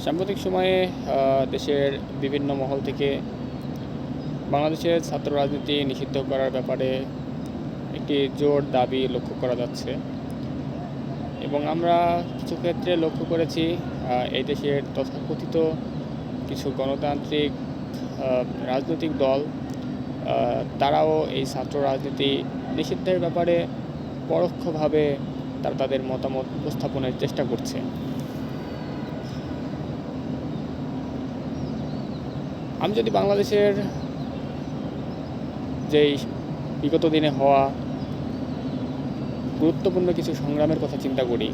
সাম্প্রতিক সময়ে দেশের বিভিন্ন মহল থেকে বাংলাদেশের ছাত্র রাজনীতি নিষিদ্ধ করার ব্যাপারে একটি জোর দাবি লক্ষ্য করা যাচ্ছে এবং আমরা কিছু ক্ষেত্রে লক্ষ্য করেছি এই দেশের তথাকথিত কিছু গণতান্ত্রিক রাজনৈতিক দল তারাও এই ছাত্র রাজনীতি নিষিদ্ধের ব্যাপারে পরোক্ষভাবে তাদের মতামত উপস্থাপনের চেষ্টা করছে। আমি যদি বাংলাদেশের যেই বিগত দিনে হওয়া গুরুত্বপূর্ণ কিছু সংগ্রামের কথা চিন্তা করি,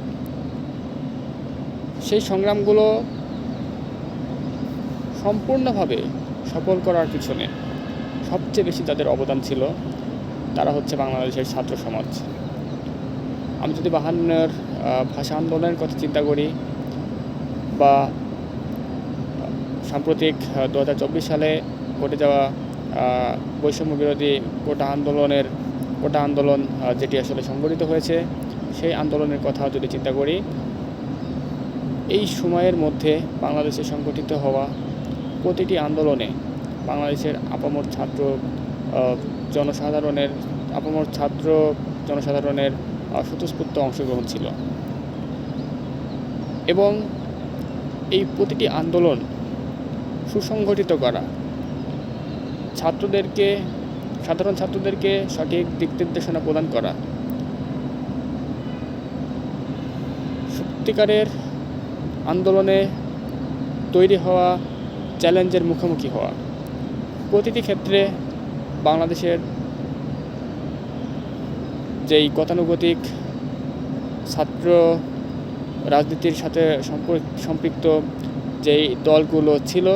সেই সংগ্রামগুলো সম্পূর্ণভাবে সফল করার পিছনে সবচেয়ে বেশি যাদের অবদান ছিল তারা হচ্ছে বাংলাদেশের ছাত্র সমাজ। আমি যদি 52-এর ভাষা আন্দোলনের কথা চিন্তা করি বা সাম্প্রতিক 2024 সালে ঘটে যাওয়া বৈষম্য বিরোধী কোটা আন্দোলন যেটি আসলে সংগঠিত হয়েছে, সেই আন্দোলনের কথা যদি চিন্তা করি, এই সময়ের মধ্যে বাংলাদেশে সংগঠিত হওয়া প্রতিটি আন্দোলনে বাংলাদেশের আপামর ছাত্র জনসাধারণের স্বতঃস্ফূর্ত অংশগ্রহণ ছিল এবং এই প্রতিটি আন্দোলন সুসংগঠিত করা, সাধারণ ছাত্রদেরকে সঠিক দিক নির্দেশনা প্রদান করা, সত্যিকারের আন্দোলনে তৈরি হওয়া চ্যালেঞ্জের মুখোমুখি হওয়া, প্রতিটি ক্ষেত্রে বাংলাদেশের যেই গতানুগতিক ছাত্র রাজনীতির সাথে সম্পৃক্ত যেই দলগুলো ছিল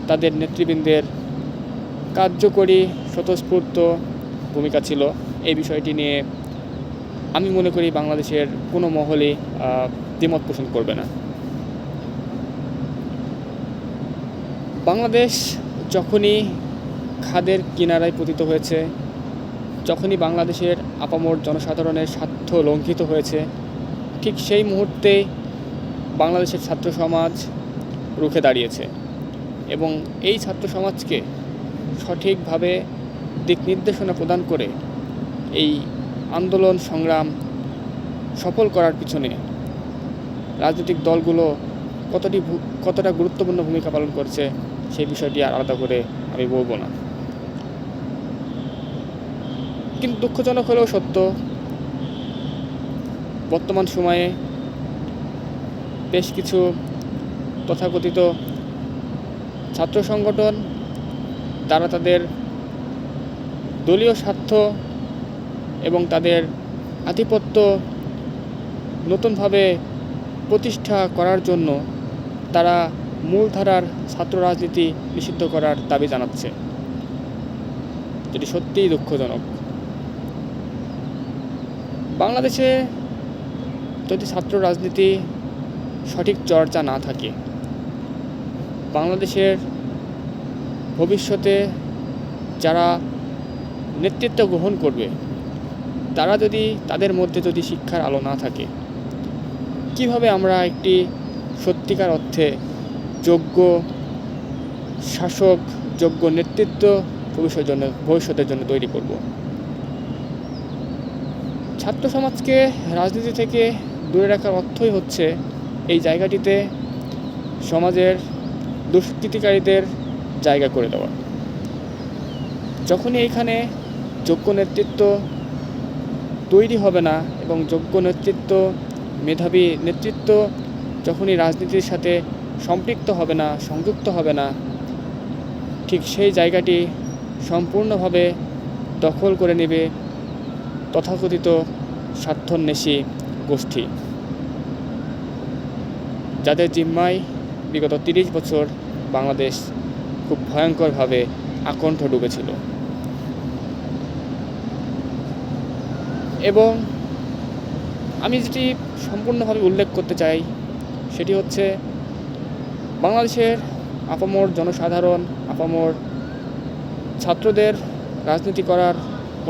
তাদের নেতৃবৃন্দের কার্যকরী স্বতঃস্ফূর্ত ভূমিকা ছিল। এই বিষয়টি নিয়ে আমি মনে করি বাংলাদেশের কোনো মহলই দ্বিমত পোষণ করবে না। বাংলাদেশ যখনই খাদের কিনারায় পতিত হয়েছে, যখনই বাংলাদেশের আপামর জনসাধারণের স্বার্থ লঙ্ঘিত হয়েছে, ঠিক সেই মুহূর্তে বাংলাদেশের ছাত্র সমাজ রুখে দাঁড়িয়েছে এবং এই ছাত্র সমাজকে সঠিকভাবে দিক নির্দেশনা প্রদান করে এই আন্দোলন সংগ্রাম সফল করার পিছনে রাজনৈতিক দলগুলো কতটা গুরুত্বপূর্ণ ভূমিকা পালন করছে সেই বিষয়টি আর আলাদা করে আমি বলবো না। কিন্তু দুঃখজনক হলেও সত্য, বর্তমান সময়ে বেশ কিছু তথাকথিত ছাত্র সংগঠন তারা তাদের দলীয় স্বার্থ এবং তাদের আধিপত্য নতুনভাবে প্রতিষ্ঠা করার জন্য তারা মূলধারার ছাত্র রাজনীতি নিষিদ্ধ করার দাবি জানাচ্ছে, যেটি সত্যিই দুঃখজনক। বাংলাদেশে যদি ছাত্র রাজনীতি সঠিক চর্চা না থাকে, বাংলাদেশের ভবিষ্যতে যারা নেতৃত্ব গ্রহণ করবে তাদের মধ্যে যদি শিক্ষার আলো না থাকে, কিভাবে আমরা একটি সত্যিকার অর্থে যোগ্য শাসক, যোগ্য নেতৃত্ব ভবিষ্যতের জন্য তৈরি করব? ছাত্র সমাজকে রাজনীতি থেকে দূরে রাখার অর্থই হচ্ছে এই জায়গাটিতে সমাজের দুষ্কৃতিকারীদের জায়গা করে দেওয়া। যখনই এইখানে যোগ্য নেতৃত্ব তৈরি হবে না এবং যোগ্য নেতৃত্ব, মেধাবী নেতৃত্ব যখনই রাজনীতির সাথে সম্পৃক্ত হবে না, সংযুক্ত হবে না, ঠিক সেই জায়গাটি সম্পূর্ণভাবে দখল করে নেবে তথাকথিত স্বার্থন্বেষী গোষ্ঠী, যাদের জিম্মায় বিগত 30 বছর বাংলাদেশ খুব ভয়ঙ্করভাবে আকণ্ঠ ডুবেছিল। এবং আমি যেটি সম্পূর্ণভাবে উল্লেখ করতে চাই সেটি হচ্ছে বাংলাদেশের আপামর জনসাধারণ, আপামর ছাত্রদের রাজনীতি করার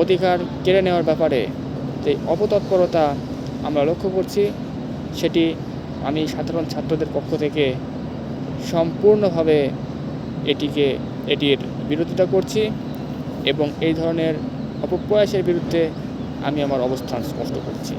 অধিকার কেড়ে নেওয়ার ব্যাপারে যে অপতৎপরতা আমরা লক্ষ্য করছি, সেটি আমি সাধারণ ছাত্রদের পক্ষ থেকে সম্পূর্ণভাবে এটির বিরোধিতা করছি এবং এই ধরনের অপপ্রয়াসের বিরুদ্ধে আমি আমার অবস্থান স্পষ্ট করছি।